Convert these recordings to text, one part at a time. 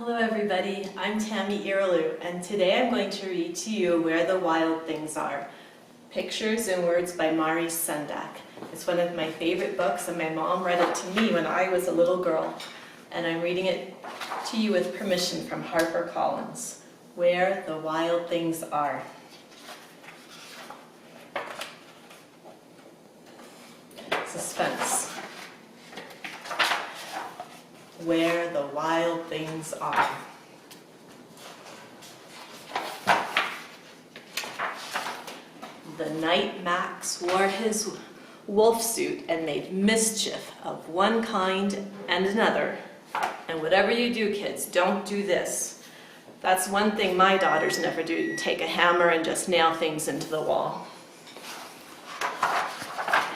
Hello everybody, I'm Tammy Irilu, and today I'm going to read to you Where the Wild Things Are. Pictures and Words by Mari Sendak. It's one of my favorite books, and my mom read it to me when I was a little girl. And I'm reading it to you with permission from HarperCollins. Where the Wild Things Are. Suspense. Where the wild things are. The night Max wore his wolf suit and made mischief of one kind and another. And whatever you do, kids, don't do this. That's one thing my daughters never do, take a hammer and just nail things into the wall.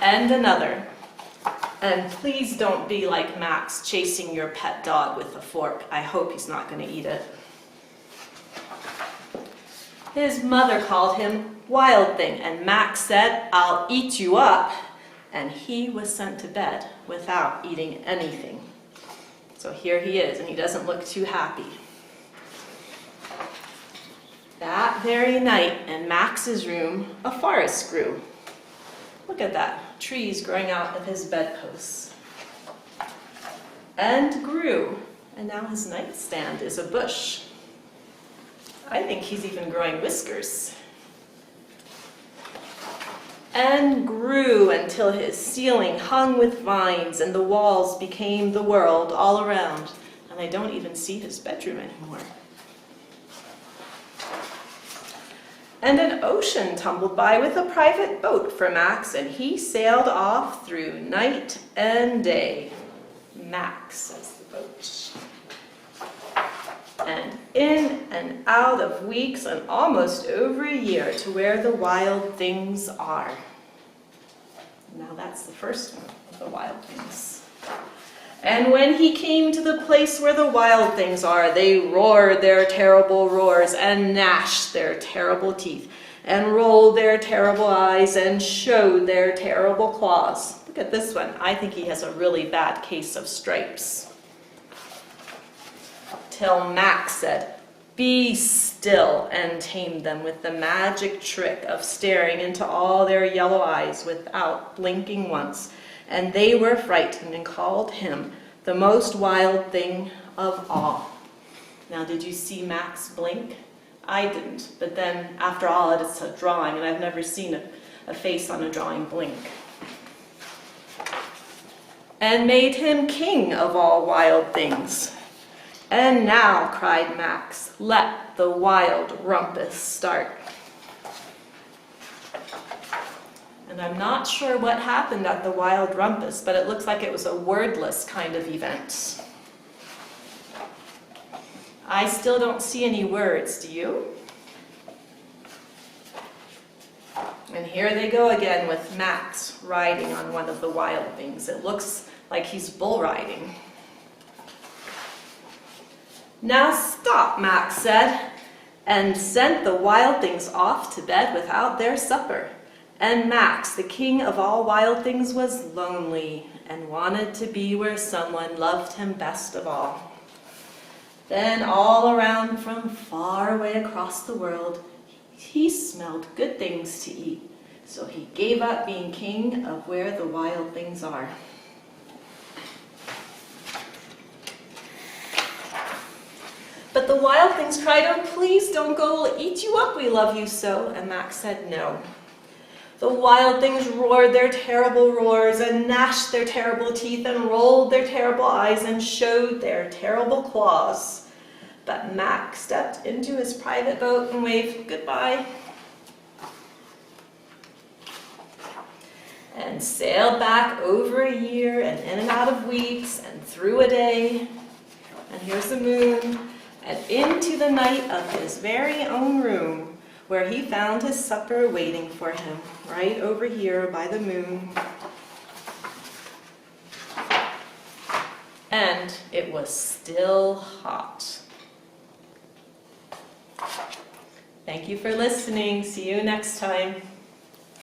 And another. And please don't be like Max, chasing your pet dog with a fork. I hope he's not going to eat it. His mother called him Wild Thing, and Max said, "I'll eat you up." And he was sent to bed without eating anything. So here he is, and he doesn't look too happy. That very night, in Max's room, a forest grew. Look at that, trees growing out of his bedposts. And grew, and now his nightstand is a bush. I think he's even growing whiskers. And grew until his ceiling hung with vines and the walls became the world all around. And I don't even see his bedroom anymore. And an ocean tumbled by with a private boat for Max, and he sailed off through night and day. Max, says the boat. And in and out of weeks and almost over a year to where the wild things are. Now that's the first one of the wild things. And when he came to the place where the wild things are, they roared their terrible roars and gnashed their terrible teeth and rolled their terrible eyes and showed their terrible claws. Look at this one. I think he has a really bad case of stripes. Till Max said, "Be still," and tamed them with the magic trick of staring into all their yellow eyes without blinking once. And they were frightened and called him the most wild thing of all. Now, did you see Max blink? I didn't, but then after all, it's a drawing, and I've never seen a face on a drawing blink. And made him king of all wild things. And now, cried Max, let the wild rumpus start. And I'm not sure what happened at the wild rumpus, but it looks like it was a wordless kind of event. I still don't see any words, do you? And here they go again with Max riding on one of the wild things. It looks like he's bull riding. Now stop, Max said, and sent the wild things off to bed without their supper. And Max, the king of all wild things, was lonely and wanted to be where someone loved him best of all. Then all around from far away across the world, he smelled good things to eat. So he gave up being king of where the wild things are. But the wild things cried, "Oh, please don't go, we'll eat you up, we love you so." And Max said no. The wild things roared their terrible roars and gnashed their terrible teeth and rolled their terrible eyes and showed their terrible claws. But Max stepped into his private boat and waved goodbye and sailed back over a year and in and out of weeks and through a day. And here's the moon and into the night of his very own room, where he found his supper waiting for him, right over here by the moon. And it was still hot. Thank you for listening. See you next time.